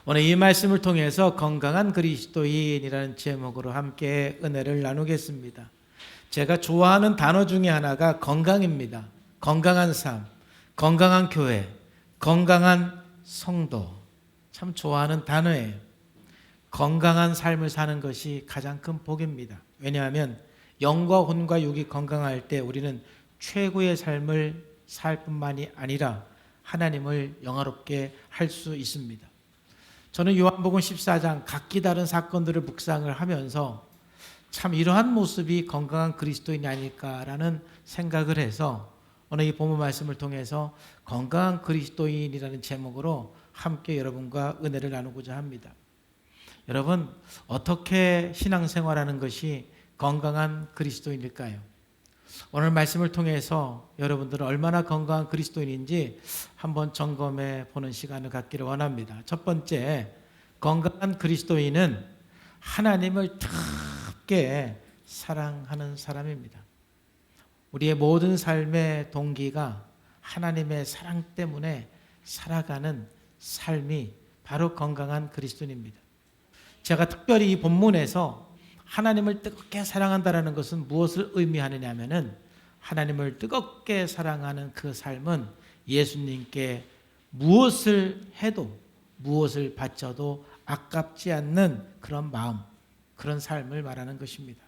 오늘 이 말씀을 통해서 건강한 그리스도인이라는 제목으로 함께 은혜를 나누겠습니다. 제가 좋아하는 단어 중에 하나가 건강입니다. 건강한 삶, 건강한 교회, 건강한 성도. 참 좋아하는 단어예요. 건강한 삶을 사는 것이 가장 큰 복입니다. 왜냐하면 영과 혼과 육이 건강할 때 우리는 최고의 삶을 살 뿐만이 아니라 하나님을 영화롭게 할 수 있습니다. 저는 요한복음 14장 각기 다른 사건들을 묵상을 하면서 참 이러한 모습이 건강한 그리스도인이 아닐까라는 생각을 해서 오늘 이 본문 말씀을 통해서 건강한 그리스도인이라는 제목으로 함께 여러분과 은혜를 나누고자 합니다. 여러분, 어떻게 신앙생활하는 것이 건강한 그리스도인일까요? 오늘 말씀을 통해서 여러분들은 얼마나 건강한 그리스도인인지 한번 점검해 보는 시간을 갖기를 원합니다. 첫 번째, 건강한 그리스도인은 하나님을 특게 사랑하는 사람입니다. 우리의 모든 삶의 동기가 하나님의 사랑 때문에 살아가는 삶이 바로 건강한 그리스도인입니다. 제가 특별히 이 본문에서 하나님을 뜨겁게 사랑한다는 것은 무엇을 의미하느냐 하면은 하나님을 뜨겁게 사랑하는 그 삶은 예수님께 무엇을 해도 무엇을 바쳐도 아깝지 않는 그런 마음, 그런 삶을 말하는 것입니다.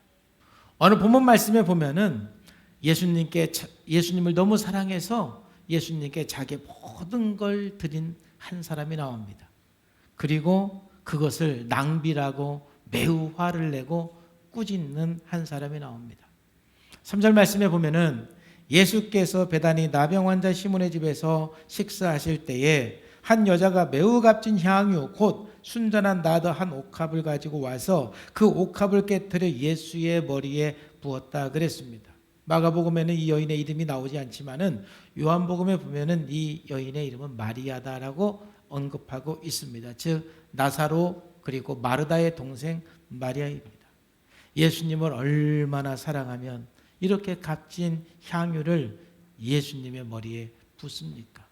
어느 본문 말씀에 보면은 예수님을 너무 사랑해서 예수님께 자기의 모든 걸 드린 한 사람이 나옵니다. 그리고 그것을 낭비라고 매우 화를 내고 꾸짖는 한 사람이 나옵니다. 3절 말씀에 보면은 예수께서 베다니 나병 환자 시몬의 집에서 식사하실 때에 한 여자가 매우 값진 향유 곧 순전한 나드 한 옥합을 가지고 와서 그 옥합을 깨뜨려 예수의 머리에 부었다 그랬습니다. 마가복음에는 이 여인의 이름이 나오지 않지만은 요한복음에 보면은 이 여인의 이름은 마리아다라고 언급하고 있습니다. 즉 나사로 그리고 마르다의 동생 마리아입니다. 예수님을 얼마나 사랑하면 이렇게 값진 향유를 예수님의 머리에 붓습니까?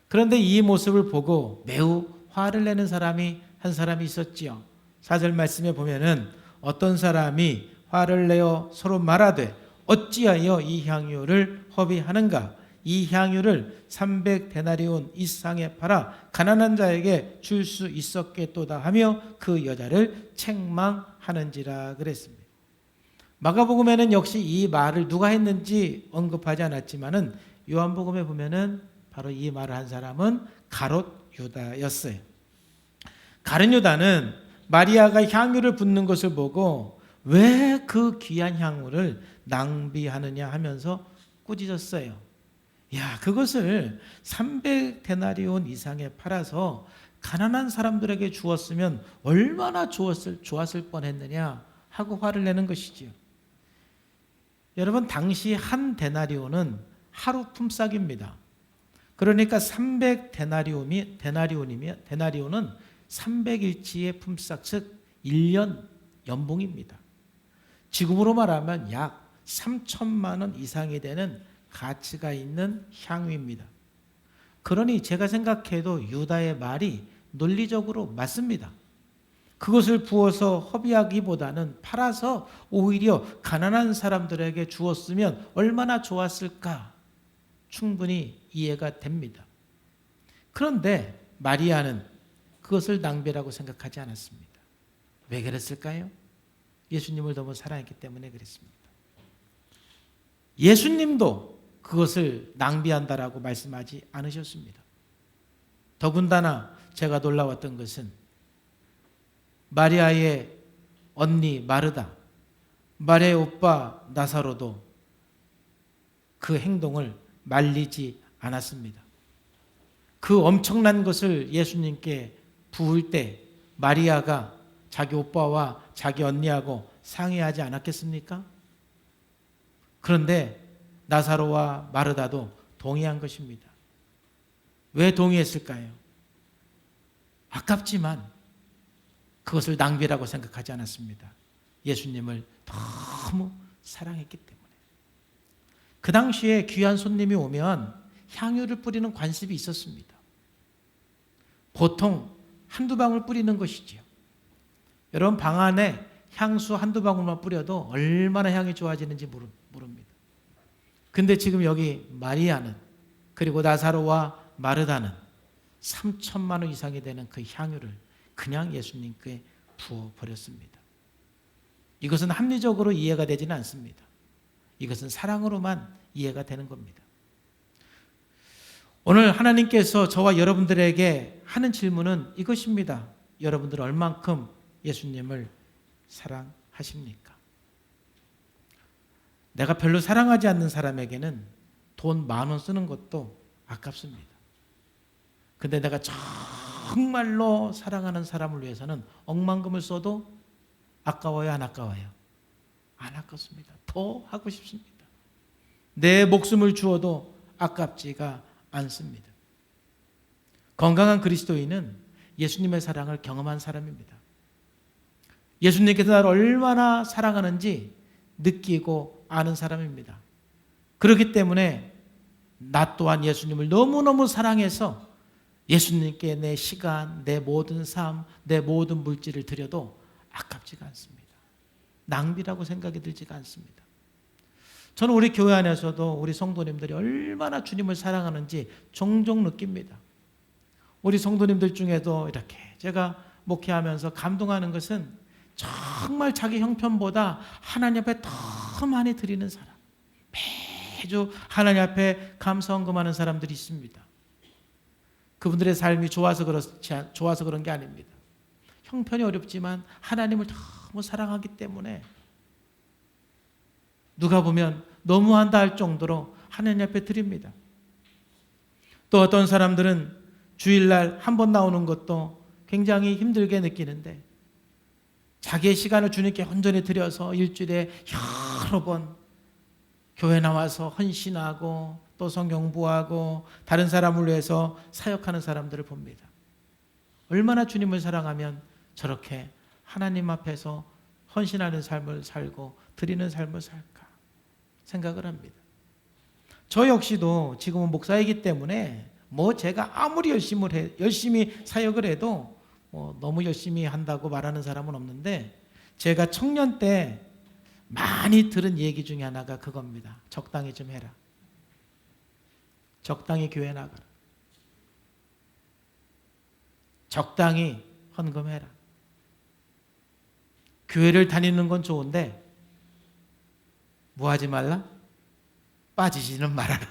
그런데 이 모습을 보고 매우 화를 내는 사람이 한 사람이 있었지요. 4절 말씀에 보면은 어떤 사람이 화를 내어 서로 말하되 어찌하여 이 향유를 허비하는가? 이 향유를 300데나리온 이상에 팔아 가난한 자에게 줄 수 있었겠도다 하며 그 여자를 책망하는지라 그랬습니다. 마가복음에는 역시 이 말을 누가 했는지 언급하지 않았지만은 요한복음에 보면은 바로 이 말을 한 사람은 가롯 유다였어요. 가롯 유다는 마리아가 향유를 붓는 것을 보고 왜 그 귀한 향유를 낭비하느냐 하면서 꾸짖었어요. 야, 그것을 300데나리온 이상에 팔아서 가난한 사람들에게 주었으면 얼마나 좋았을 뻔했느냐 하고 화를 내는 것이지요. 여러분, 당시 한 데나리온은 하루 품삯입니다. 그러니까 300데나리온은 300일치의 품삯, 즉 1년 연봉입니다. 지금으로 말하면 약 3천만 원 이상이 되는 가치가 있는 향유입니다. 그러니 제가 생각해도 유다의 말이 논리적으로 맞습니다. 그것을 부어서 허비하기보다는 팔아서 오히려 가난한 사람들에게 주었으면 얼마나 좋았을까? 충분히 이해가 됩니다. 그런데 마리아는 그것을 낭비라고 생각하지 않았습니다. 왜 그랬을까요? 예수님을 너무 사랑했기 때문에 그랬습니다. 예수님도 그것을 낭비한다라고 말씀하지 않으셨습니다. 더군다나 제가 놀라웠던 것은 마리아의 언니 마르다, 마리아의 오빠 나사로도 그 행동을 말리지 않았습니다. 그 엄청난 것을 예수님께 부을 때 마리아가 자기 오빠와 자기 언니하고 상의하지 않았겠습니까? 그런데 나사로와 마르다도 동의한 것입니다. 왜 동의했을까요? 아깝지만 그것을 낭비라고 생각하지 않았습니다. 예수님을 너무 사랑했기 때문에. 그 당시에 귀한 손님이 오면 향유를 뿌리는 관습이 있었습니다. 보통 한두 방울 뿌리는 것이지요. 여러분 방 안에 향수 한두 방울만 뿌려도 얼마나 향이 좋아지는지 모릅니다. 근데 지금 여기 마리아는 그리고 나사로와 마르다는 3천만 원 이상이 되는 그 향유를 그냥 예수님께 부어버렸습니다. 이것은 합리적으로 이해가 되지는 않습니다. 이것은 사랑으로만 이해가 되는 겁니다. 오늘 하나님께서 저와 여러분들에게 하는 질문은 이것입니다. 여러분들 얼만큼 예수님을 사랑하십니까? 내가 별로 사랑하지 않는 사람에게는 돈 10,000원 쓰는 것도 아깝습니다. 근데 내가 정말로 사랑하는 사람을 위해서는 억만금을 써도 아까워요, 안 아까워요? 안 아깝습니다. 더 하고 싶습니다. 내 목숨을 주어도 아깝지가 않습니다. 건강한 그리스도인은 예수님의 사랑을 경험한 사람입니다. 예수님께서 나를 얼마나 사랑하는지 느끼고 아는 사람입니다. 그렇기 때문에 나 또한 예수님을 너무너무 사랑해서 예수님께 내 시간, 내 모든 삶, 내 모든 물질을 드려도 아깝지가 않습니다. 낭비라고 생각이 들지가 않습니다. 저는 우리 교회 안에서도 우리 성도님들이 얼마나 주님을 사랑하는지 종종 느낍니다. 우리 성도님들 중에도 이렇게 제가 목회하면서 감동하는 것은 정말 자기 형편보다 하나님 앞에 더 많이 드리는 사람, 매주 하나님 앞에 감사헌금하는 사람들이 있습니다. 그분들의 삶이 좋아서 그런 게 아닙니다. 형편이 어렵지만 하나님을 너무 사랑하기 때문에 누가 보면 너무한다 할 정도로 하나님 앞에 드립니다. 또 어떤 사람들은 주일날 한 번 나오는 것도 굉장히 힘들게 느끼는데 자기의 시간을 주님께 온전히 드려서 일주일에 여러 번 교회 나와서 헌신하고 또 성경 공부하고 다른 사람을 위해서 사역하는 사람들을 봅니다. 얼마나 주님을 사랑하면 저렇게 하나님 앞에서 헌신하는 삶을 살고 드리는 삶을 살까 생각을 합니다. 저 역시도 지금은 목사이기 때문에 제가 아무리 열심히 사역을 해도 너무 열심히 한다고 말하는 사람은 없는데 제가 청년 때 많이 들은 얘기 중에 하나가 그겁니다. 적당히 좀 해라. 적당히 교회 나가라. 적당히 헌금해라. 교회를 다니는 건 좋은데 뭐 하지 말라? 빠지지는 말아라.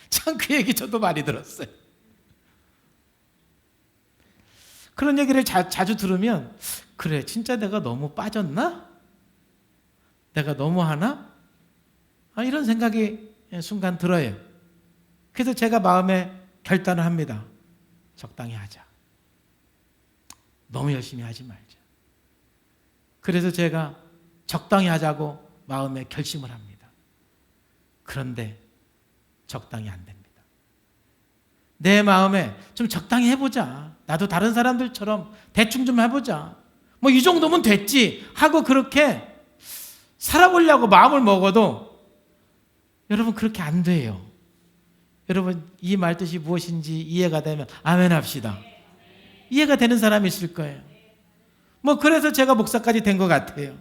참 그 얘기 저도 많이 들었어요. 그런 얘기를 자주 들으면 그래 진짜 내가 너무 빠졌나? 내가 너무 하나? 이런 생각이 순간 들어요. 그래서 제가 마음에 결단을 합니다. 적당히 하자. 너무 열심히 하지 말자. 그래서 제가 적당히 하자고 마음에 결심을 합니다. 그런데 적당히 안 됩니다. 내 마음에 좀 적당히 해보자. 나도 다른 사람들처럼 대충 좀 해보자. 이 정도면 됐지 하고 그렇게 살아보려고 마음을 먹어도 여러분 그렇게 안 돼요. 여러분 이 말뜻이 무엇인지 이해가 되면 아멘 합시다. 이해가 되는 사람이 있을 거예요. 그래서 제가 목사까지 된 것 같아요.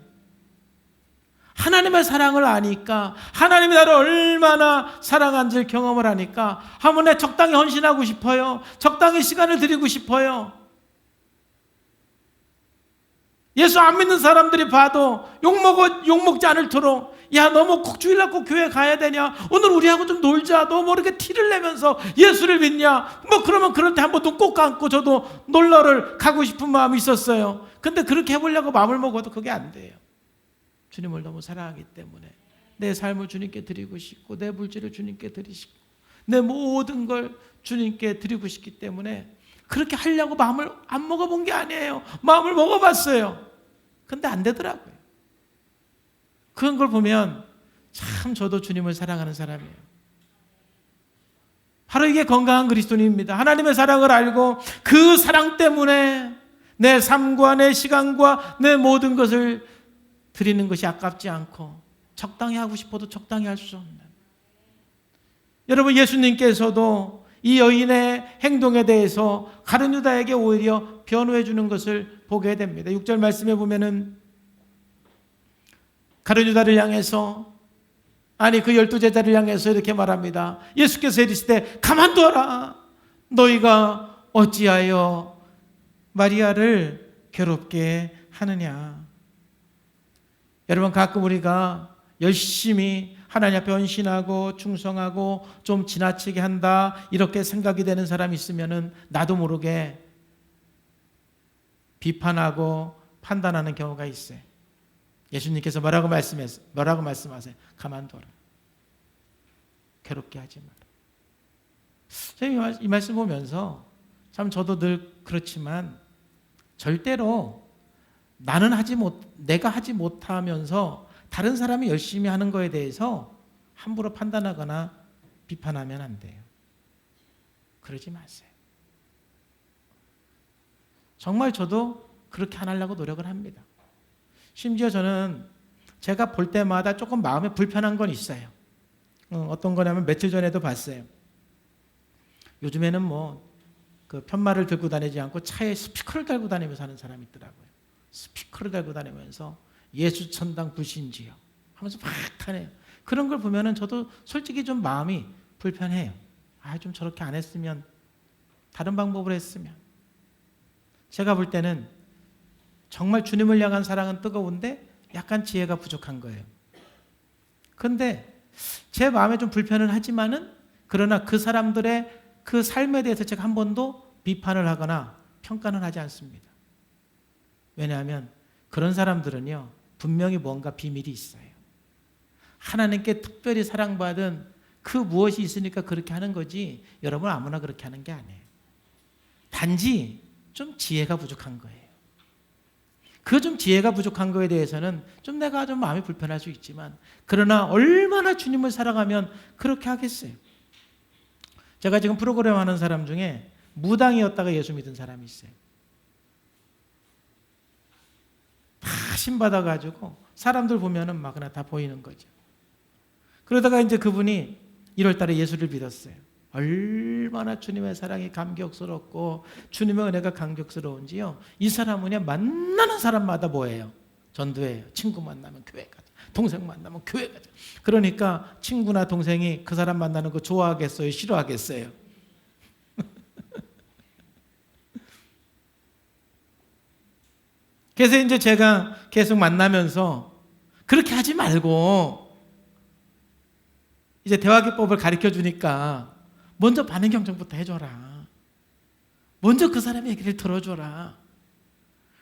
하나님의 사랑을 아니까 하나님이 나를 얼마나 사랑한지를 경험을 하니까 한번 내 적당히 헌신하고 싶어요. 적당히 시간을 드리고 싶어요. 예수 안 믿는 사람들이 봐도 욕먹지 않을도록 야 너 꼭 주일날 꼭 교회 가야 되냐? 오늘 우리하고 좀 놀자. 너 이렇게 티를 내면서 예수를 믿냐? 그러면 그럴 때 한 번 눈 꼭 감고 저도 놀러를 가고 싶은 마음이 있었어요. 근데 그렇게 해보려고 마음을 먹어도 그게 안 돼요. 주님을 너무 사랑하기 때문에 내 삶을 주님께 드리고 싶고 내 물질을 주님께 드리시고 내 모든 걸 주님께 드리고 싶기 때문에 그렇게 하려고 마음을 안 먹어본 게 아니에요. 마음을 먹어봤어요. 근데 안 되더라고요. 그런 걸 보면 참 저도 주님을 사랑하는 사람이에요. 바로 이게 건강한 그리스도인입니다. 하나님의 사랑을 알고 그 사랑 때문에 내 삶과 내 시간과 내 모든 것을 드리는 것이 아깝지 않고 적당히 하고 싶어도 적당히 할 수 없는. 여러분 예수님께서도 이 여인의 행동에 대해서 가룟 유다에게 오히려 변호해 주는 것을 보게 됩니다. 6절 말씀에 보면은 가룟 유다를 향해서, 아니 그 12제자를 향해서 이렇게 말합니다. 예수께서 이르시되 가만두어라. 너희가 어찌하여 마리아를 괴롭게 하느냐. 여러분, 가끔 우리가 열심히 하나님 앞에 헌신하고 충성하고 좀 지나치게 한다 이렇게 생각이 되는 사람이 있으면은 나도 모르게 비판하고 판단하는 경우가 있어요. 예수님께서 뭐라고 말씀하세요? 가만둬라. 괴롭게 하지 마라. 이 말씀 보면서 참 저도 늘 그렇지만 절대로 내가 하지 못하면서 다른 사람이 열심히 하는 거에 대해서 함부로 판단하거나 비판하면 안 돼요. 그러지 마세요. 정말 저도 그렇게 안 하려고 노력을 합니다. 심지어 저는 제가 볼 때마다 조금 마음에 불편한 건 있어요. 어떤 거냐면 며칠 전에도 봤어요. 요즘에는 그 편말을 들고 다니지 않고 차에 스피커를 달고 다니면서 하는 사람이 있더라고요. 스피커를 달고 다니면서 예수천당 불신지요 하면서 막 타네요. 그런 걸 보면은 저도 솔직히 좀 마음이 불편해요. 좀 저렇게 안 했으면, 다른 방법으로 했으면. 제가 볼 때는 정말 주님을 향한 사랑은 뜨거운데 약간 지혜가 부족한 거예요. 그런데 제 마음에 좀 불편은 하지만은, 그러나 그 사람들의 그 삶에 대해서 제가 한 번도 비판을 하거나 평가는 하지 않습니다. 왜냐하면 그런 사람들은요, 분명히 뭔가 비밀이 있어요. 하나님께 특별히 사랑받은 그 무엇이 있으니까 그렇게 하는 거지, 여러분 아무나 그렇게 하는 게 아니에요. 단지 좀 지혜가 부족한 거예요. 그 좀 지혜가 부족한 거에 대해서는 좀 내가 좀 마음이 불편할 수 있지만, 그러나 얼마나 주님을 사랑하면 그렇게 하겠어요. 제가 지금 프로그램 하는 사람 중에 무당이었다가 예수 믿은 사람이 있어요. 다 신받아가지고 사람들 보면은 막 그냥 다 보이는 거죠. 그러다가 이제 그분이 1월 달에 예수를 믿었어요. 얼마나 주님의 사랑이 감격스럽고 주님의 은혜가 감격스러운지요. 이 사람은 그냥 만나는 사람마다 뭐예요? 전도해요. 친구 만나면 교회 가자. 동생 만나면 교회 가자. 그러니까 친구나 동생이 그 사람 만나는 거 좋아하겠어요? 싫어하겠어요? 그래서 이제 제가 계속 만나면서 그렇게 하지 말고 이제 대화기법을 가르쳐 주니까 먼저 반응 경청부터 해줘라. 먼저 그 사람의 얘기를 들어줘라.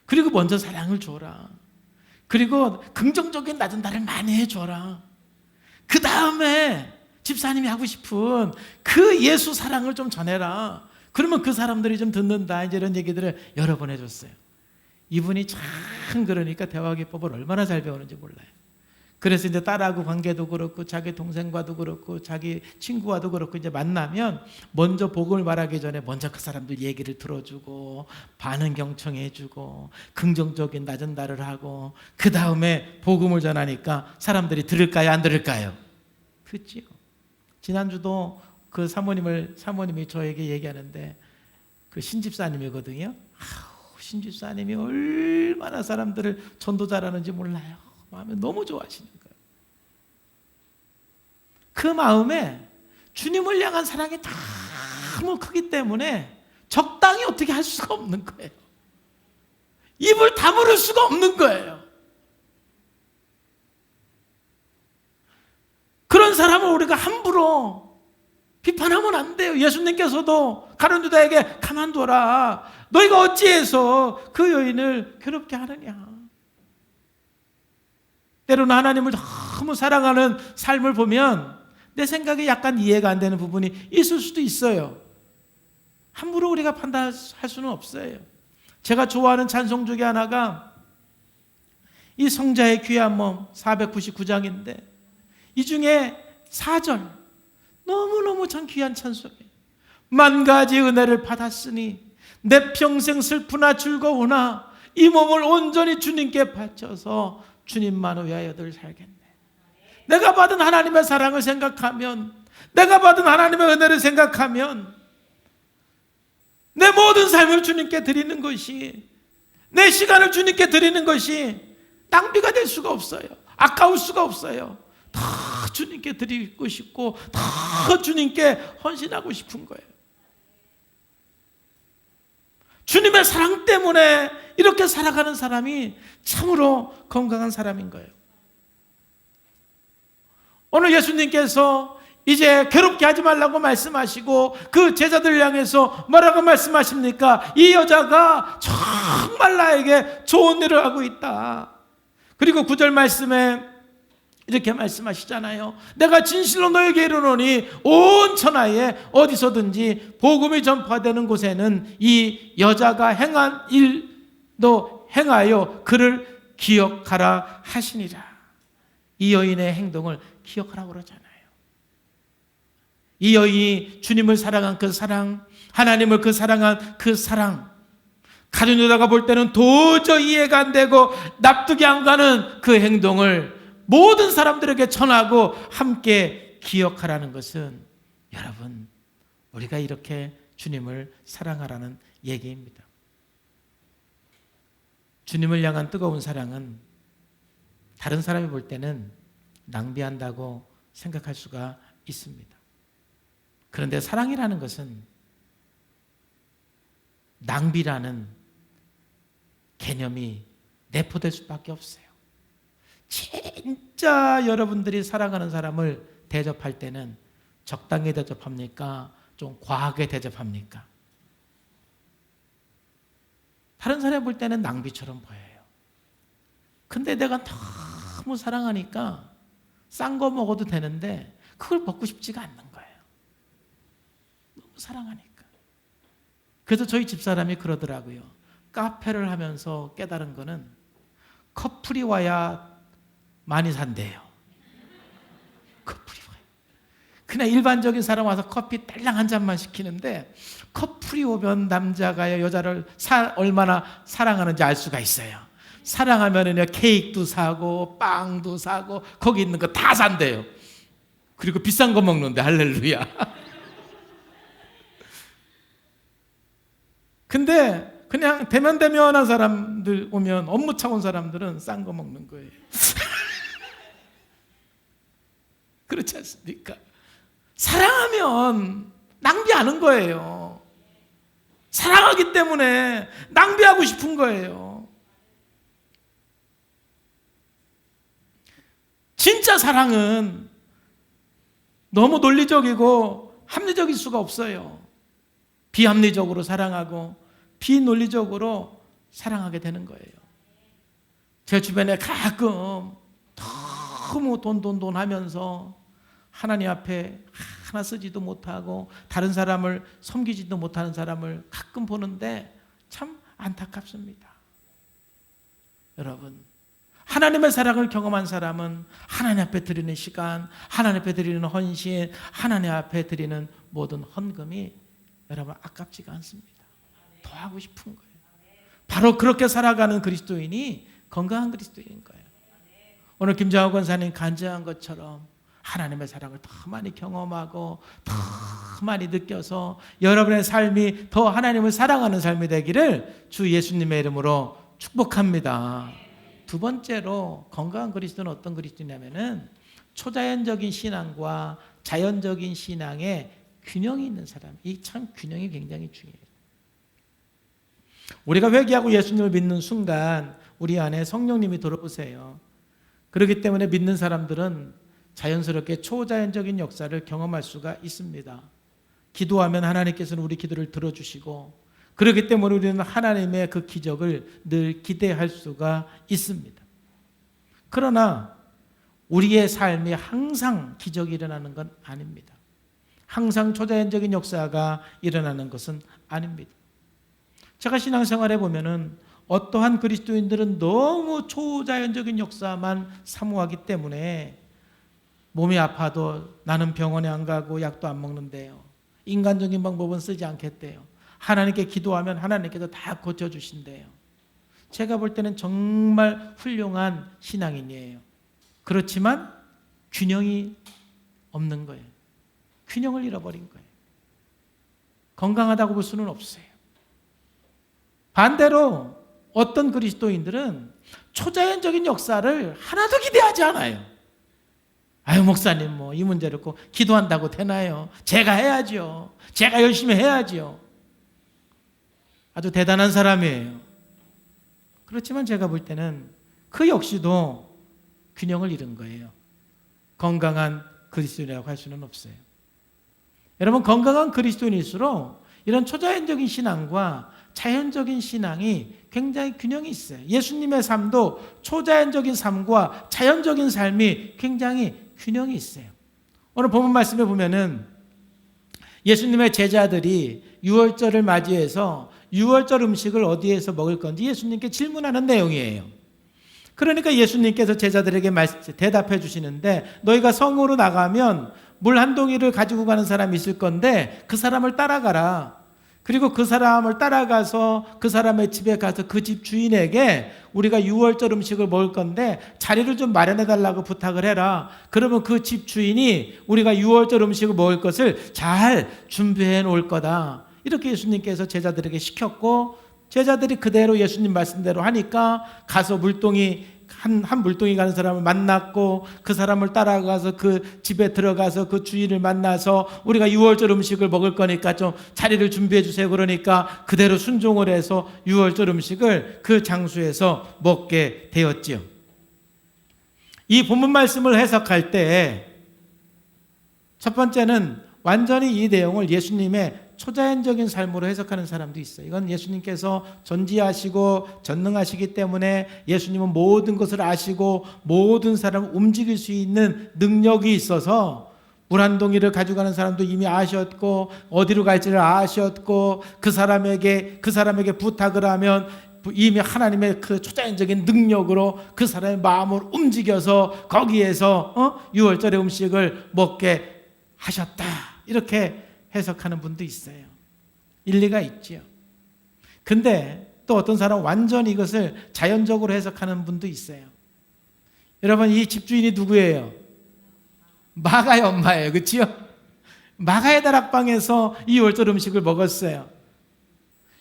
그리고 먼저 사랑을 줘라. 그리고 긍정적인 나전달을 많이 해줘라. 그 다음에 집사님이 하고 싶은 그 예수 사랑을 좀 전해라. 그러면 그 사람들이 좀 듣는다. 이제 이런 얘기들을 여러 번 해줬어요. 이분이 참 그러니까 대화기법을 얼마나 잘 배우는지 몰라요. 그래서 이제 딸하고 관계도 그렇고 자기 동생과도 그렇고 자기 친구와도 그렇고 이제 만나면 먼저 복음을 말하기 전에 먼저 그 사람들 얘기를 들어주고 반응 경청해주고 긍정적인 나전달을 하고 그 다음에 복음을 전하니까 사람들이 들을까요? 안 들을까요? 그렇지요. 지난주도 그 사모님이 저에게 얘기하는데 그 신집사님이거든요. 신집사님이 얼마나 사람들을 전도 잘하는지 몰라요. 마음에 너무 좋아하시는 거예요. 그 마음에 주님을 향한 사랑이 너무 크기 때문에 적당히 어떻게 할 수가 없는 거예요. 입을 다물을 수가 없는 거예요. 그런 사람을 우리가 함부로 비판하면 안 돼요. 예수님께서도 가룟 유다에게 가만둬라. 너희가 어찌해서 그 여인을 괴롭게 하느냐. 때로는 하나님을 너무 사랑하는 삶을 보면 내 생각에 약간 이해가 안 되는 부분이 있을 수도 있어요. 함부로 우리가 판단할 수는 없어요. 제가 좋아하는 찬송 중에 하나가 이 성자의 귀한 몸 499장인데 이 중에 4절 너무너무 참 귀한 찬송이에요. 만 가지 은혜를 받았으니 내 평생 슬프나 즐거우나 이 몸을 온전히 주님께 바쳐서 주님만 위하여들 살겠네. 내가 받은 하나님의 사랑을 생각하면, 내가 받은 하나님의 은혜를 생각하면 내 모든 삶을 주님께 드리는 것이, 내 시간을 주님께 드리는 것이 낭비가 될 수가 없어요. 아까울 수가 없어요. 다 주님께 드리고 싶고 다 주님께 헌신하고 싶은 거예요. 주님의 사랑 때문에 이렇게 살아가는 사람이 참으로 건강한 사람인 거예요. 오늘 예수님께서 이제 괴롭게 하지 말라고 말씀하시고 그 제자들을 향해서 뭐라고 말씀하십니까? 이 여자가 정말 나에게 좋은 일을 하고 있다. 그리고 9절 말씀에 이렇게 말씀하시잖아요. 내가 진실로 너에게 이르노니 온 천하에 어디서든지 복음이 전파되는 곳에는 이 여자가 행한 일도 행하여 그를 기억하라 하시니라. 이 여인의 행동을 기억하라고 그러잖아요. 이 여인이 주님을 사랑한 그 사랑, 하나님을 사랑한 그 사랑, 가룟 유다가 볼 때는 도저히 이해가 안 되고 납득이 안 가는 그 행동을 모든 사람들에게 전하고 함께 기억하라는 것은, 여러분, 우리가 이렇게 주님을 사랑하라는 얘기입니다. 주님을 향한 뜨거운 사랑은 다른 사람이 볼 때는 낭비한다고 생각할 수가 있습니다. 그런데 사랑이라는 것은 낭비라는 개념이 내포될 수밖에 없어요. 진짜 여러분들이 사랑하는 사람을 대접할 때는 적당히 대접합니까? 좀 과하게 대접합니까? 다른 사람이 볼 때는 낭비처럼 보여요. 근데 내가 너무 사랑하니까 싼 거 먹어도 되는데 그걸 먹고 싶지가 않는 거예요. 너무 사랑하니까. 그래서 저희 집사람이 그러더라고요. 카페를 하면서 깨달은 거는 커플이 와야 많이 산대요. 커플이 와요. 그냥 일반적인 사람 와서 커피 딸랑 한 잔만 시키는데 커플이 오면 남자가 여자를 얼마나 사랑하는지 알 수가 있어요. 사랑하면은 케이크도 사고 빵도 사고 거기 있는 거 다 산대요. 그리고 비싼 거 먹는데 할렐루야. 근데 그냥 대면대면한 사람들 오면, 업무 차원 사람들은 싼 거 먹는 거예요. 그렇지 않습니까? 사랑하면 낭비하는 거예요. 사랑하기 때문에 낭비하고 싶은 거예요. 진짜 사랑은 너무 논리적이고 합리적일 수가 없어요. 비합리적으로 사랑하고 비논리적으로 사랑하게 되는 거예요. 제 주변에 가끔 너무 돈 하면서 하나님 앞에 하나 쓰지도 못하고 다른 사람을 섬기지도 못하는 사람을 가끔 보는데 참 안타깝습니다. 여러분, 하나님의 사랑을 경험한 사람은 하나님 앞에 드리는 시간, 하나님 앞에 드리는 헌신, 하나님 앞에 드리는 모든 헌금이 여러분 아깝지가 않습니다. 더 하고 싶은 거예요. 바로 그렇게 살아가는 그리스도인이 건강한 그리스도인인 거예요. 오늘 김정학 권사님 간증한 것처럼 하나님의 사랑을 더 많이 경험하고 더 많이 느껴서 여러분의 삶이 더 하나님을 사랑하는 삶이 되기를 주 예수님의 이름으로 축복합니다. 두 번째로 건강한 그리스도는 어떤 그리스도냐면은 초자연적인 신앙과 자연적인 신앙의 균형이 있는 사람. 이 참 균형이 굉장히 중요해요. 우리가 회개하고 예수님을 믿는 순간 우리 안에 성령님이 들어오세요. 그렇기 때문에 믿는 사람들은 자연스럽게 초자연적인 역사를 경험할 수가 있습니다. 기도하면 하나님께서는 우리 기도를 들어주시고, 그렇기 때문에 우리는 하나님의 그 기적을 늘 기대할 수가 있습니다. 그러나 우리의 삶이 항상 기적이 일어나는 건 아닙니다. 항상 초자연적인 역사가 일어나는 것은 아닙니다. 제가 신앙생활에 보면은 어떠한 그리스도인들은 너무 초자연적인 역사만 사모하기 때문에 몸이 아파도 나는 병원에 안 가고 약도 안 먹는데요. 인간적인 방법은 쓰지 않겠대요. 하나님께 기도하면 하나님께서 다 고쳐주신대요. 제가 볼 때는 정말 훌륭한 신앙인이에요. 그렇지만 균형이 없는 거예요. 균형을 잃어버린 거예요. 건강하다고 볼 수는 없어요. 반대로 어떤 그리스도인들은 초자연적인 역사를 하나도 기대하지 않아요. 아유, 목사님 뭐 이 문제를 꼭 기도한다고 되나요? 제가 해야죠. 제가 열심히 해야죠. 아주 대단한 사람이에요. 그렇지만 제가 볼 때는 그 역시도 균형을 잃은 거예요. 건강한 그리스도인이라고 할 수는 없어요. 여러분, 건강한 그리스도인일수록 이런 초자연적인 신앙과 자연적인 신앙이 굉장히 균형이 있어요. 예수님의 삶도 초자연적인 삶과 자연적인 삶이 굉장히 균형이 있어요. 오늘 본문 말씀에 보면은 예수님의 제자들이 유월절을 맞이해서 유월절 음식을 어디에서 먹을 건지 예수님께 질문하는 내용이에요. 그러니까 예수님께서 제자들에게 대답해 주시는데, 너희가 성으로 나가면 물 한 동이를 가지고 가는 사람이 있을 건데 그 사람을 따라가라. 그리고 그 사람을 따라가서 그 사람의 집에 가서 그 집 주인에게 우리가 유월절 음식을 먹을 건데 자리를 좀 마련해 달라고 부탁을 해라. 그러면 그 집 주인이 우리가 유월절 음식을 먹을 것을 잘 준비해 놓을 거다. 이렇게 예수님께서 제자들에게 시켰고, 제자들이 그대로 예수님 말씀대로 하니까 가서 물동이 한 물동이 가는 사람을 만났고, 그 사람을 따라가서 그 집에 들어가서 그 주인을 만나서 우리가 유월절 음식을 먹을 거니까 좀 자리를 준비해 주세요. 그러니까 그대로 순종을 해서 유월절 음식을 그 장소에서 먹게 되었지요. 이 본문 말씀을 해석할 때 첫 번째는 완전히 이 내용을 예수님의 초자연적인 삶으로 해석하는 사람도 있어요. 이건 예수님께서 전지하시고 전능하시기 때문에 예수님은 모든 것을 아시고 모든 사람을 움직일 수 있는 능력이 있어서 물 한 동이를 가져가는 사람도 이미 아셨고 어디로 갈지를 아셨고 그 사람에게 부탁을 하면 이미 하나님의 그 초자연적인 능력으로 그 사람의 마음을 움직여서 거기에서 유월절의 음식을 먹게 하셨다. 이렇게 해석하는 분도 있어요. 일리가 있죠. 근데 또 어떤 사람은 완전히 이것을 자연적으로 해석하는 분도 있어요. 여러분, 이 집주인이 누구예요? 마가의 엄마예요. 그렇죠? 마가의 다락방에서 이 월절 음식을 먹었어요.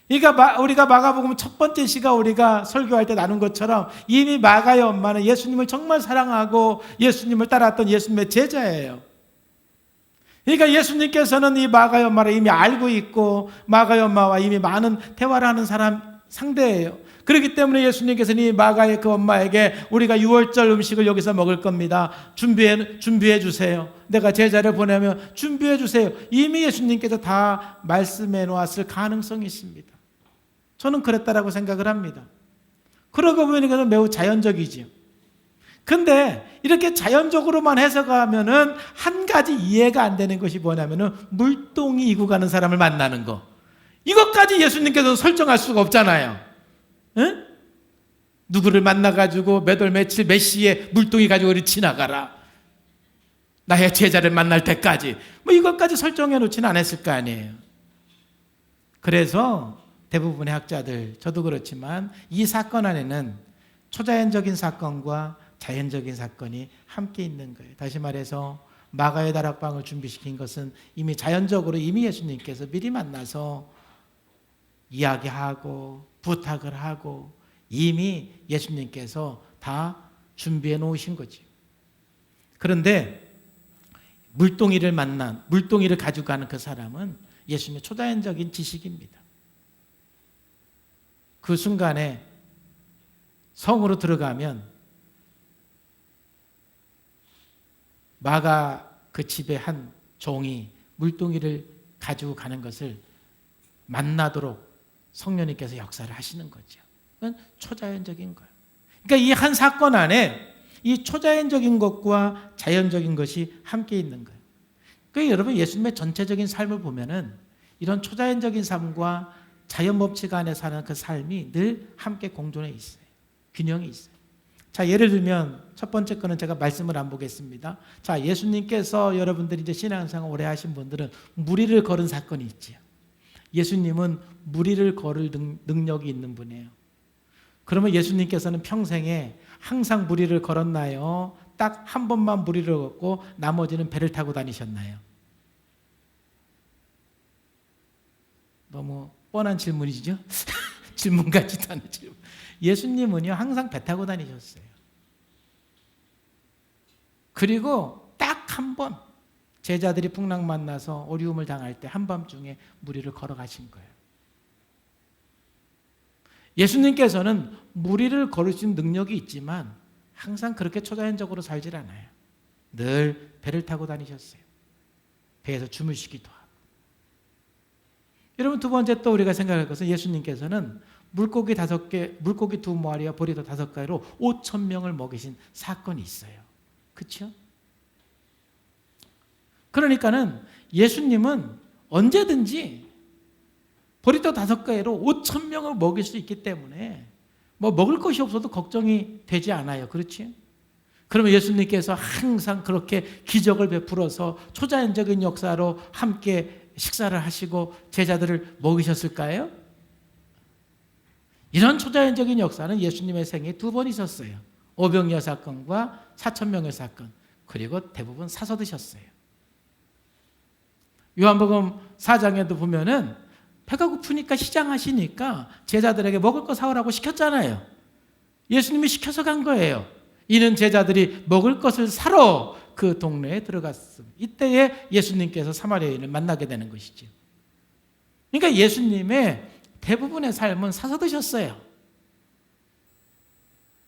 그러니까 우리가 마가복음 첫 번째 시가 우리가 설교할 때 나눈 것처럼 이미 마가의 엄마는 예수님을 정말 사랑하고 예수님을 따랐던 예수님의 제자예요. 그러니까 예수님께서는 이 마가의 엄마를 이미 알고 있고 마가의 엄마와 이미 많은 대화를 하는 사람 상대예요. 그렇기 때문에 예수님께서는 이 마가의 그 엄마에게 우리가 유월절 음식을 여기서 먹을 겁니다. 준비해 주세요. 내가 제자를 보내면 준비해 주세요. 이미 예수님께서 다 말씀해 놓았을 가능성이 있습니다. 저는 그랬다라고 생각을 합니다. 그러고 보니까 매우 자연적이지요. 근데 이렇게 자연적으로만 해석하면은 한 가지 이해가 안 되는 것이 뭐냐면은 물동이 이고 가는 사람을 만나는 거. 이것까지 예수님께서 설정할 수가 없잖아요. 응? 누구를 만나가지고 몇 월 며칠 몇 시에 물동이 가지고 우리 지나가라. 나의 제자를 만날 때까지. 뭐 이것까지 설정해 놓지는 않았을 거 아니에요. 그래서 대부분의 학자들, 저도 그렇지만 이 사건 안에는 초자연적인 사건과 자연적인 사건이 함께 있는 거예요. 다시 말해서 마가의 다락방을 준비시킨 것은 이미 자연적으로 이미 예수님께서 미리 만나서 이야기하고 부탁을 하고 이미 예수님께서 다 준비해 놓으신 거지. 그런데 물동이를 가지고 가는 그 사람은 예수님의 초자연적인 지식입니다. 그 순간에 성으로 들어가면 마가 그 집의 한 종이 물동이를 가지고 가는 것을 만나도록 성령님께서 역사를 하시는 거죠. 그건 초자연적인 거예요. 그러니까 이 한 사건 안에 이 초자연적인 것과 자연적인 것이 함께 있는 거예요. 그러니까 여러분, 예수님의 전체적인 삶을 보면은 이런 초자연적인 삶과 자연 법칙 안에 사는 그 삶이 늘 함께 공존해 있어요. 균형이 있어요. 자, 예를 들면 첫 번째 거는 제가 말씀을 안 보겠습니다. 자, 예수님께서 여러분들이 이제 신앙생활 오래 하신 분들은 무리를 걸은 사건이 있지요. 예수님은 무리를 걸을 능력이 있는 분이에요. 그러면 예수님께서는 평생에 항상 무리를 걸었나요? 딱 한 번만 무리를 걷고 나머지는 배를 타고 다니셨나요? 너무 뻔한 질문이죠? 질문 같지도 않은 질문. 예수님은요 항상 배 타고 다니셨어요. 그리고 딱 한 번 제자들이 풍랑 만나서 어려움을 당할 때 한밤중에 물 위를 걸어가신 거예요. 예수님께서는 물 위를 걸으신 능력이 있지만 항상 그렇게 초자연적으로 살질 않아요. 늘 배를 타고 다니셨어요. 배에서 주무시기도 하고. 여러분, 두 번째 또 우리가 생각할 것은 예수님께서는 물고기 5개, 물고기 2마리와 보리도 5개로 5,000명을 먹이신 사건이 있어요. 그렇죠? 그러니까는 예수님은 언제든지 보리도 5개로 5,000명을 먹일 수 있기 때문에 뭐 먹을 것이 없어도 걱정이 되지 않아요. 그렇지? 그러면 예수님께서 항상 그렇게 기적을 베풀어서 초자연적인 역사로 함께 식사를 하시고 제자들을 먹이셨을까요? 이런 초자연적인 역사는 예수님의 생에 2번 있었어요. 오병이어 사건과 4,000명의 사건, 그리고 대부분 사서 드셨어요. 요한복음 4장에도 보면은 배가 고프니까 시장하시니까 제자들에게 먹을 거 사오라고 시켰잖아요. 예수님이 시켜서 간 거예요. 이는 제자들이 먹을 것을 사러 그 동네에 들어갔습니다. 이때에 예수님께서 사마리아인을 만나게 되는 것이죠. 그러니까 예수님의 대부분의 삶은 사서 드셨어요.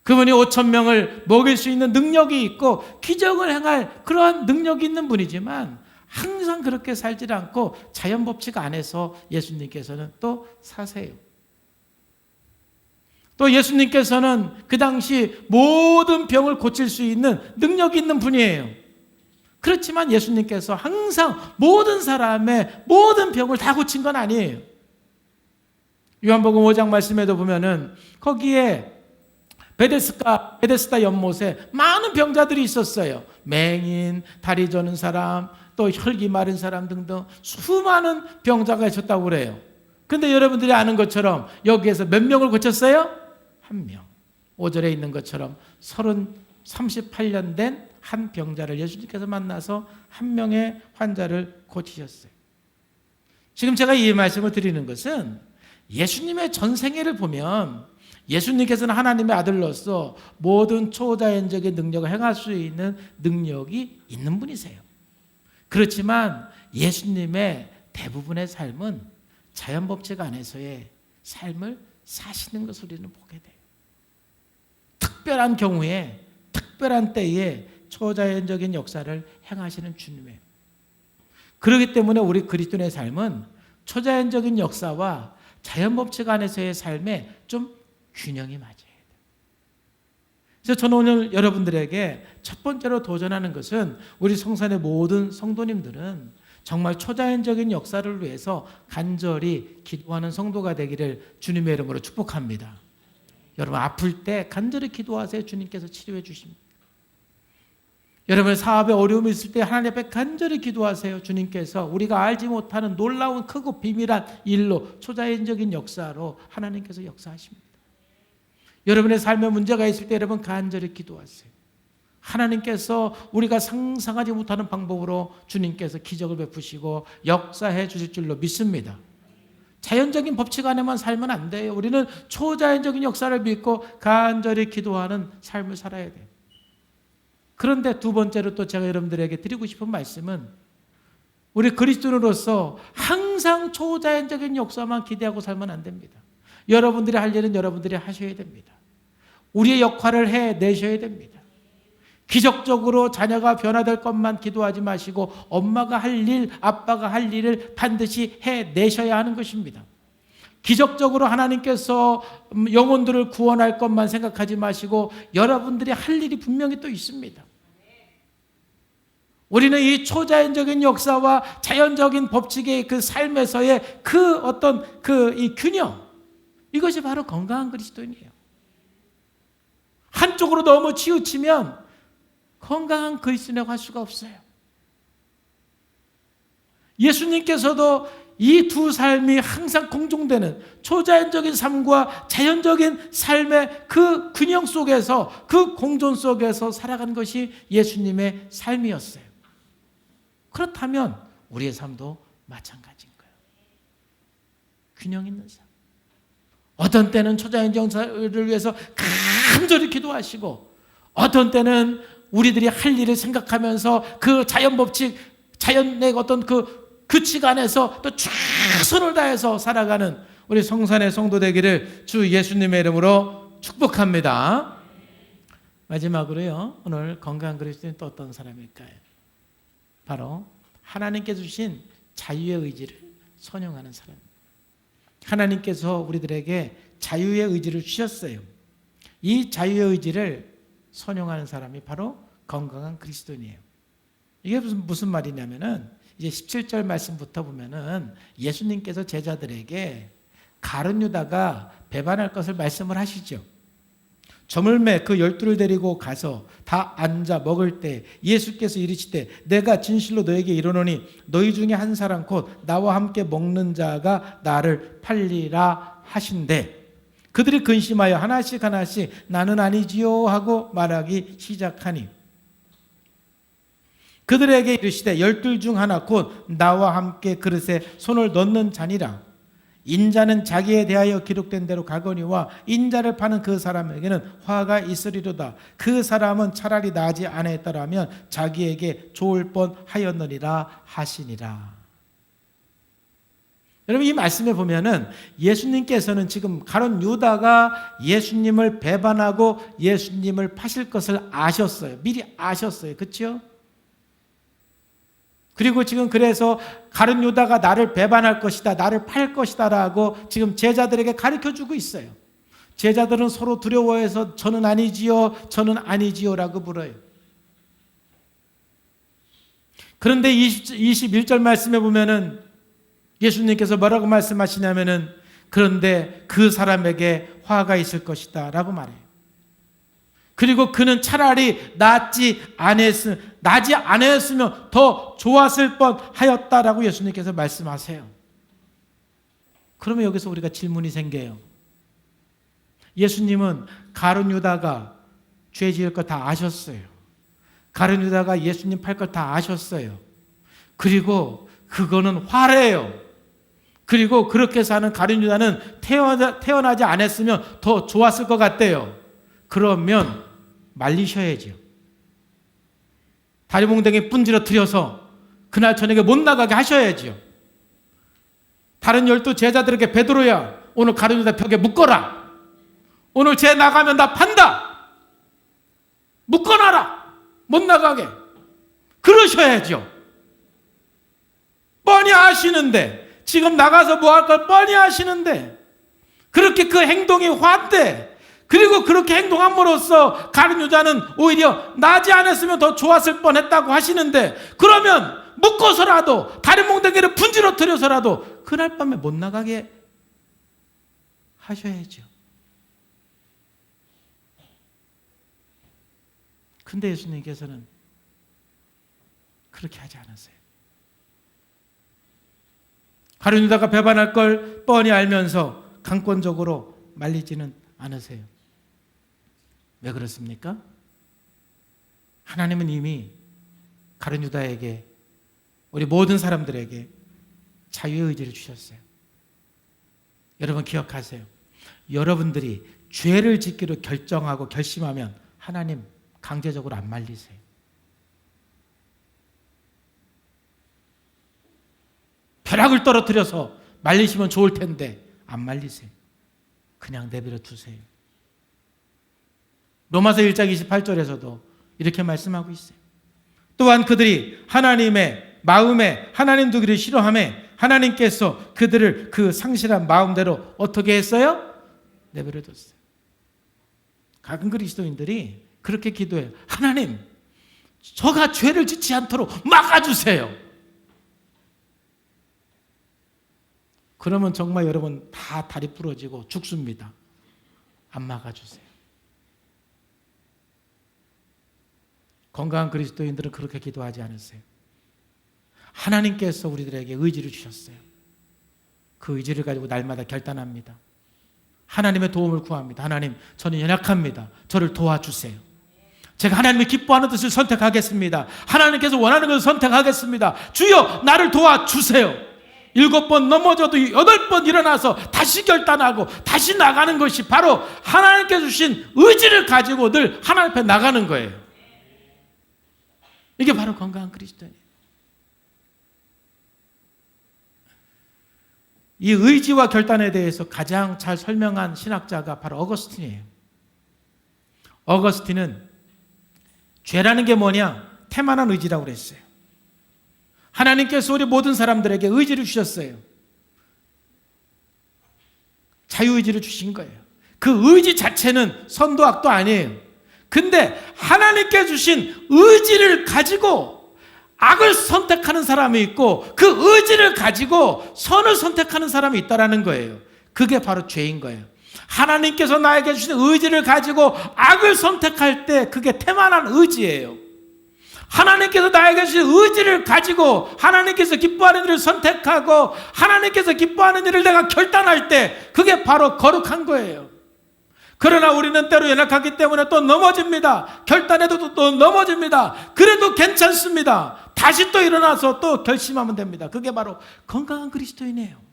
그분이 5,000명을 먹일 수 있는 능력이 있고 기적을 행할 그러한 능력이 있는 분이지만 항상 그렇게 살지 않고 자연 법칙 안에서 예수님께서는 또 사세요. 또 예수님께서는 그 당시 모든 병을 고칠 수 있는 능력이 있는 분이에요. 그렇지만 예수님께서 항상 모든 사람의 모든 병을 다 고친 건 아니에요. 요한복음 5장 말씀에도 보면은 거기에 베데스다 연못에 많은 병자들이 있었어요. 맹인, 다리 저는 사람, 또 혈기 마른 사람 등등 수많은 병자가 있었다고 그래요. 그런데 여러분들이 아는 것처럼 여기에서 몇 명을 고쳤어요? 1명. 5절에 있는 것처럼 38년 된 한 병자를 예수님께서 만나서 1명의 환자를 고치셨어요. 지금 제가 이 말씀을 드리는 것은 예수님의 전생애를 보면 예수님께서는 하나님의 아들로서 모든 초자연적인 능력을 행할 수 있는 능력이 있는 분이세요. 그렇지만 예수님의 대부분의 삶은 자연법칙 안에서의 삶을 사시는 것을 우리는 보게 돼요. 특별한 경우에, 특별한 때에 초자연적인 역사를 행하시는 주님이에요. 그렇기 때문에 우리 그리스도인의 삶은 초자연적인 역사와 자연법칙 안에서의 삶에 좀 균형이 맞아야 돼요. 그래서 저는 오늘 여러분들에게 첫 번째로 도전하는 것은 우리 성산의 모든 성도님들은 정말 초자연적인 역사를 위해서 간절히 기도하는 성도가 되기를 주님의 이름으로 축복합니다. 여러분 아플 때 간절히 기도하세요. 주님께서 치료해 주십니다. 여러분 사업에 어려움이 있을 때 하나님 앞에 간절히 기도하세요. 주님께서 우리가 알지 못하는 놀라운 크고 비밀한 일로 초자연적인 역사로 하나님께서 역사하십니다. 여러분의 삶에 문제가 있을 때 여러분 간절히 기도하세요. 하나님께서 우리가 상상하지 못하는 방법으로 주님께서 기적을 베푸시고 역사해 주실 줄로 믿습니다. 자연적인 법칙 안에만 살면 안 돼요. 우리는 초자연적인 역사를 믿고 간절히 기도하는 삶을 살아야 돼요. 그런데 두 번째로 또 제가 여러분들에게 드리고 싶은 말씀은 우리 그리스도인으로서 항상 초자연적인 역사만 기대하고 살면 안 됩니다. 여러분들이 할 일은 여러분들이 하셔야 됩니다. 우리의 역할을 해내셔야 됩니다. 기적적으로 자녀가 변화될 것만 기도하지 마시고 엄마가 할 일, 아빠가 할 일을 반드시 해내셔야 하는 것입니다. 기적적으로 하나님께서 영혼들을 구원할 것만 생각하지 마시고 여러분들이 할 일이 분명히 또 있습니다. 우리는 이 초자연적인 역사와 자연적인 법칙의 그 삶에서의 그 어떤 이 균형, 이것이 바로 건강한 그리스도인이에요. 한쪽으로 너무 치우치면 건강한 그리스도인이라고 할 수가 없어요. 예수님께서도 이 두 삶이 항상 공존되는 초자연적인 삶과 자연적인 삶의 그 균형 속에서, 그 공존 속에서 살아간 것이 예수님의 삶이었어요. 그렇다면 우리의 삶도 마찬가지인 거예요. 균형 있는 삶. 어떤 때는 초자연 정사를 위해서 간절히 기도하시고, 어떤 때는 우리들이 할 일을 생각하면서 그 자연 법칙, 자연의 어떤 그 규칙 안에서 또 최선을 다해서 살아가는 우리 성산의 성도 되기를 주 예수님의 이름으로 축복합니다. 마지막으로요, 오늘 건강한 그리스도인 또 어떤 사람일까요? 바로 하나님께서 주신 자유의 의지를 선용하는 사람. 하나님께서 우리들에게 자유의 의지를 주셨어요. 이 자유의 의지를 선용하는 사람이 바로 건강한 그리스도인이에요. 이게 무슨 말이냐면은, 이제 17절 말씀부터 보면은 예수님께서 제자들에게 가룟 유다가 배반할 것을 말씀을 하시죠. 저물매 그 12를 데리고 가서 다 앉아 먹을 때 예수께서 이르시되 내가 진실로 너에게 이르노니 너희 중에 한 사람 곧 나와 함께 먹는 자가 나를 팔리라 하신대, 그들이 근심하여 하나씩 하나씩 나는 아니지요 하고 말하기 시작하니 그들에게 이르시되 12 중 하나 곧 나와 함께 그릇에 손을 넣는 자니라. 인자는 자기에 대하여 기록된 대로 가거니와 인자를 파는 그 사람에게는 화가 있으리로다. 그 사람은 차라리 나지 아니했더라면 자기에게 좋을 뻔하였느니라 하시니라. 여러분, 이 말씀에 보면은 예수님께서는 지금 가룟 유다가 예수님을 배반하고 예수님을 파실 것을 아셨어요. 미리 아셨어요. 그렇죠? 그리고 지금 그래서 가룟 유다가 나를 배반할 것이다, 나를 팔 것이다 라고 지금 제자들에게 가르쳐주고 있어요. 제자들은 서로 두려워해서 저는 아니지요, 저는 아니지요 라고 물어요. 그런데 21절 말씀에 보면은 예수님께서 뭐라고 말씀하시냐면은 그런데 그 사람에게 화가 있을 것이다 라고 말해요. 그리고 그는 차라리 나지 않았으면 더 좋았을 뻔하였다라고 예수님께서 말씀하세요. 그러면 여기서 우리가 질문이 생겨요. 예수님은 가룟 유다가 죄 지을 거 다 아셨어요. 가룟 유다가 예수님 팔 거 다 아셨어요. 그리고 그거는 화래예요. 그리고 그렇게 사는 가룟 유다는 태어나지 않았으면 더 좋았을 것 같대요. 그러면 말리셔야죠. 다리몽댕이 분지러뜨려서 그날 저녁에 못 나가게 하셔야죠. 다른 12 제자들에게 베드로야, 오늘 가룟 유다 벽에 묶어라. 오늘 쟤 나가면 나 판다. 묶어놔라. 못 나가게. 그러셔야죠. 뻔히 아시는데, 지금 나가서 뭐 할 걸 뻔히 아시는데 그렇게 그 행동이 화인데, 그리고 그렇게 행동함으로써 가룟 유다는 오히려 나지 않았으면 더 좋았을 뻔했다고 하시는데, 그러면 묶어서라도 다리몽댕이를 분지러뜨려서라도 그날 밤에 못 나가게 하셔야죠. 근데 예수님께서는 그렇게 하지 않았어요. 가룟 유다가 배반할 걸 뻔히 알면서 강권적으로 말리지는 않으세요. 왜 그렇습니까? 하나님은 이미 가룟 유다에게, 우리 모든 사람들에게 자유의 의지를 주셨어요. 여러분 기억하세요. 여러분들이 죄를 짓기로 결정하고 결심하면 하나님 강제적으로 안 말리세요. 벼락을 떨어뜨려서 말리시면 좋을 텐데 안 말리세요. 그냥 내버려 두세요. 로마서 1장 28절에서도 이렇게 말씀하고 있어요. 또한 그들이 하나님의 마음에 하나님 두기를 싫어하며 하나님께서 그들을 그 상실한 마음대로 어떻게 했어요? 내버려 뒀어요. 가끔 그리스도인들이 그렇게 기도해요. 하나님, 저가 죄를 짓지 않도록 막아주세요. 그러면 정말 여러분 다 다리 부러지고 죽습니다. 안 막아주세요. 건강한 그리스도인들은 그렇게 기도하지 않으세요. 하나님께서 우리들에게 의지를 주셨어요. 그 의지를 가지고 날마다 결단합니다. 하나님의 도움을 구합니다. 하나님, 저는 연약합니다. 저를 도와주세요. 제가 하나님이 기뻐하는 뜻을 선택하겠습니다. 하나님께서 원하는 것을 선택하겠습니다. 주여, 나를 도와주세요. 7번 넘어져도 8번 일어나서 다시 결단하고 다시 나가는 것이 바로 하나님께 주신 의지를 가지고 늘 하나님 앞에 나가는 거예요. 이게 바로 건강한 그리스도인이에요. 이 의지와 결단에 대해서 가장 잘 설명한 신학자가 바로 어거스틴이에요. 어거스틴은 죄라는 게 뭐냐? 태만한 의지라고 그랬어요. 하나님께서 우리 모든 사람들에게 의지를 주셨어요. 자유의지를 주신 거예요. 그 의지 자체는 선도 악도 아니에요. 근데 하나님께 주신 의지를 가지고 악을 선택하는 사람이 있고 그 의지를 가지고 선을 선택하는 사람이 있다라는 거예요. 그게 바로 죄인 거예요. 하나님께서 나에게 주신 의지를 가지고 악을 선택할 때 그게 태만한 의지예요. 하나님께서 나에게 주신 의지를 가지고 하나님께서 기뻐하는 일을 선택하고 하나님께서 기뻐하는 일을 내가 결단할 때 그게 바로 거룩한 거예요. 그러나 우리는 때로 연약하기 때문에 또 넘어집니다. 결단해도 또 넘어집니다. 그래도 괜찮습니다. 다시 또 일어나서 또 결심하면 됩니다. 그게 바로 건강한 그리스도인이에요.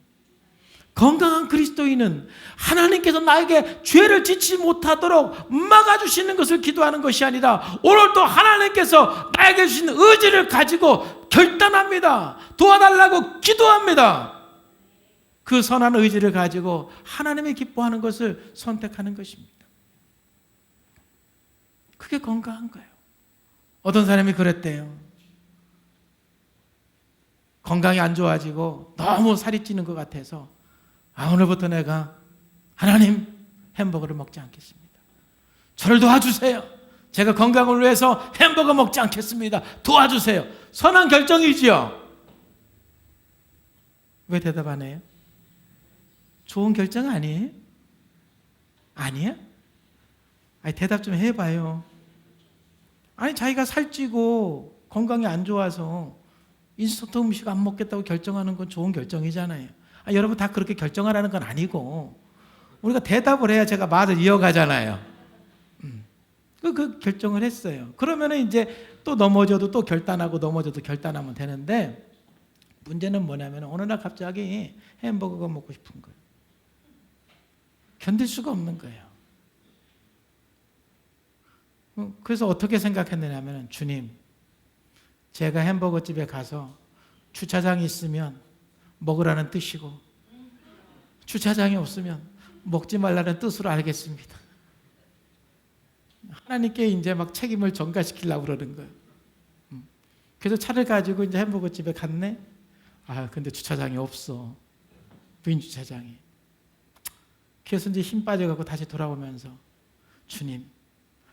건강한 그리스도인은 하나님께서 나에게 죄를 짓지 못하도록 막아주시는 것을 기도하는 것이 아니라 오늘도 하나님께서 나에게 주신 의지를 가지고 결단합니다. 도와달라고 기도합니다. 그 선한 의지를 가지고 하나님이 기뻐하는 것을 선택하는 것입니다. 그게 건강한 거예요. 어떤 사람이 그랬대요. 건강이 안 좋아지고 너무 살이 찌는 것 같아서 오늘부터 내가 하나님 햄버거를 먹지 않겠습니다. 저를 도와주세요. 제가 건강을 위해서 햄버거 먹지 않겠습니다. 도와주세요. 선한 결정이지요. 왜 대답 안 해요? 좋은 결정 아니에요? 아니야? 아니 대답 좀 해봐요. 아니 자기가 살찌고 건강이 안 좋아서 인스턴트 음식 안 먹겠다고 결정하는 건 좋은 결정이잖아요. 여러분 다 그렇게 결정하라는 건 아니고 우리가 대답을 해야 제가 말을 이어가잖아요. 그 결정을 했어요. 그러면 이제 또 넘어져도 또 결단하고 넘어져도 결단하면 되는데 문제는 뭐냐면 어느 날 갑자기 햄버거가 먹고 싶은 거예요. 견딜 수가 없는 거예요. 그래서 어떻게 생각했느냐면 주님, 제가 햄버거 집에 가서 주차장이 있으면 먹으라는 뜻이고 주차장이 없으면 먹지 말라는 뜻으로 알겠습니다. 하나님께 이제 막 책임을 전가시키려고 그러는 거예요. 그래서 차를 가지고 이제 햄버거 집에 갔네. 근데 주차장이 없어. 빈 주차장이. 그래서 이제 힘 빠져갖고 다시 돌아오면서 주님,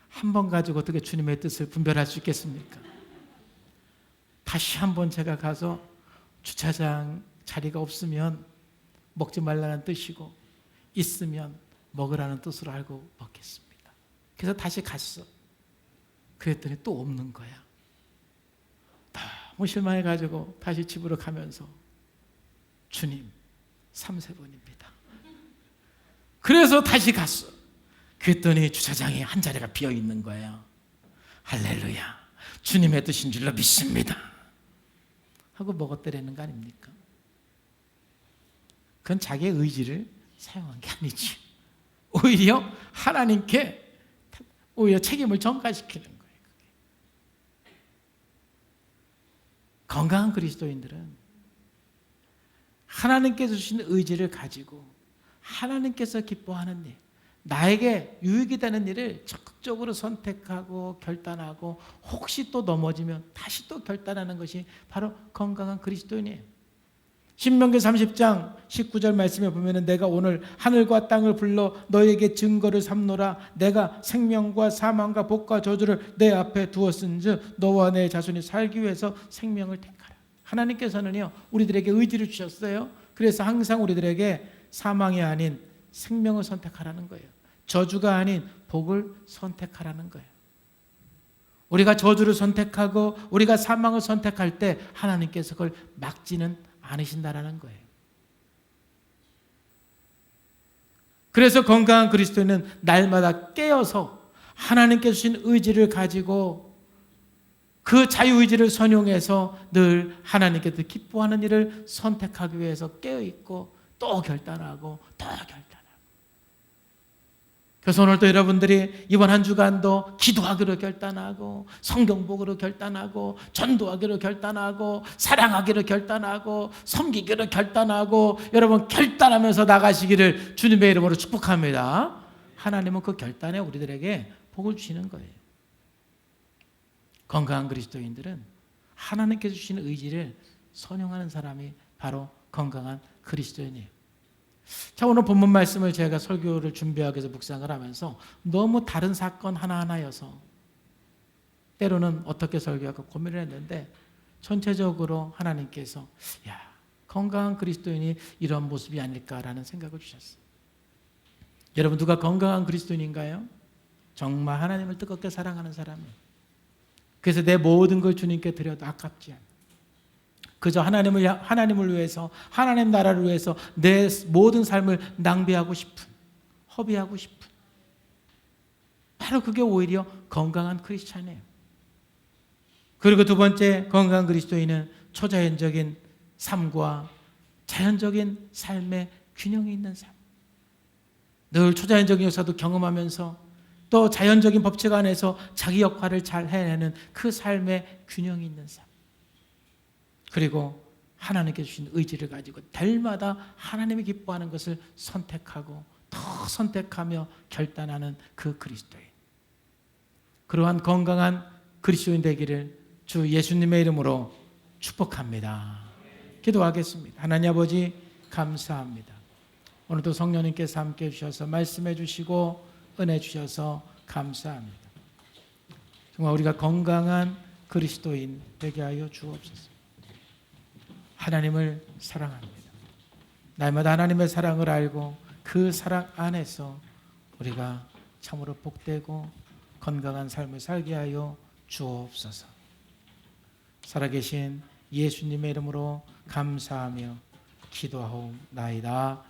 한 번 가지고 어떻게 주님의 뜻을 분별할 수 있겠습니까? 다시 한번 제가 가서 주차장 자리가 없으면 먹지 말라는 뜻이고 있으면 먹으라는 뜻으로 알고 먹겠습니다. 그래서 다시 갔어. 그랬더니 또 없는 거야. 너무 실망해가지고 다시 집으로 가면서 주님 3세번입니다. 그래서 다시 갔어. 그랬더니 주차장에 한 자리가 비어 있는 거예요. 할렐루야. 주님의 뜻인 줄로 믿습니다. 하고 먹었더라는 거 아닙니까? 그건 자기의 의지를 사용한 게 아니지. 오히려 하나님께 오히려 책임을 전가시키는 거예요. 그게. 건강한 그리스도인들은 하나님께서 주신 의지를 가지고 하나님께서 기뻐하는 일, 나에게 유익이 되는 일을 적극적으로 선택하고 결단하고 혹시 또 넘어지면 다시 또 결단하는 것이 바로 건강한 그리스도인이에요. 신명기 30장 19절 말씀에 보면 내가 오늘 하늘과 땅을 불러 너에게 증거를 삼노라. 내가 생명과 사망과 복과 저주를 내 앞에 두었은즉 너와 내 자손이 살기 위해서 생명을 택하라. 하나님께서는요 우리들에게 의지를 주셨어요. 그래서 항상 우리들에게 사망이 아닌 생명을 선택하라는 거예요. 저주가 아닌 복을 선택하라는 거예요. 우리가 저주를 선택하고 우리가 사망을 선택할 때 하나님께서 그걸 막지는 않으신다라는 거예요. 그래서 건강한 그리스도인은 날마다 깨어서 하나님께서 주신 의지를 가지고 그 자유의지를 선용해서 늘 하나님께서 기뻐하는 일을 선택하기 위해서 깨어있고 또 결단하고 또 결단하고. 그래서 오늘도 여러분들이 이번 한 주간도 기도하기로 결단하고 성경 보기로 결단하고 전도하기로 결단하고 사랑하기로 결단하고 섬기기로 결단하고 여러분 결단하면서 나가시기를 주님의 이름으로 축복합니다. 하나님은 그 결단에 우리들에게 복을 주시는 거예요. 건강한 그리스도인들은 하나님께서 주시는 의지를 선용하는 사람이 바로 건강한 그리스도인이에요. 자, 오늘 본문 말씀을 제가 설교를 준비하기 위해서 묵상을 하면서 너무 다른 사건 하나하나여서 때로는 어떻게 설교할까 고민을 했는데 전체적으로 하나님께서 건강한 그리스도인이 이런 모습이 아닐까라는 생각을 주셨어요. 여러분, 누가 건강한 그리스도인인가요? 정말 하나님을 뜨겁게 사랑하는 사람이에요. 그래서 내 모든 걸 주님께 드려도 아깝지 않아요. 그저 하나님을 위해서, 하나님 나라를 위해서 내 모든 삶을 낭비하고 싶은, 허비하고 싶은, 바로 그게 오히려 건강한 크리스찬이에요. 그리고 두 번째, 건강한 그리스도인은 초자연적인 삶과 자연적인 삶의 균형이 있는 삶. 늘 초자연적인 역사도 경험하면서 또 자연적인 법칙 안에서 자기 역할을 잘 해내는 그 삶의 균형이 있는 삶. 그리고 하나님께 주신 의지를 가지고 날마다 하나님이 기뻐하는 것을 선택하고 더 선택하며 결단하는 그 그리스도인. 그러한 건강한 그리스도인 되기를 주 예수님의 이름으로 축복합니다. 기도하겠습니다. 하나님 아버지 감사합니다. 오늘도 성령님께서 함께 해주셔서 말씀해 주시고 은혜 주셔서 감사합니다. 정말 우리가 건강한 그리스도인 되게 하여 주옵소서. 하나님을 사랑합니다. 날마다 하나님의 사랑을 알고 그 사랑 안에서 우리가 참으로 복되고 건강한 삶을 살게 하여 주옵소서. 살아계신 예수님의 이름으로 감사하며 기도하옵나이다.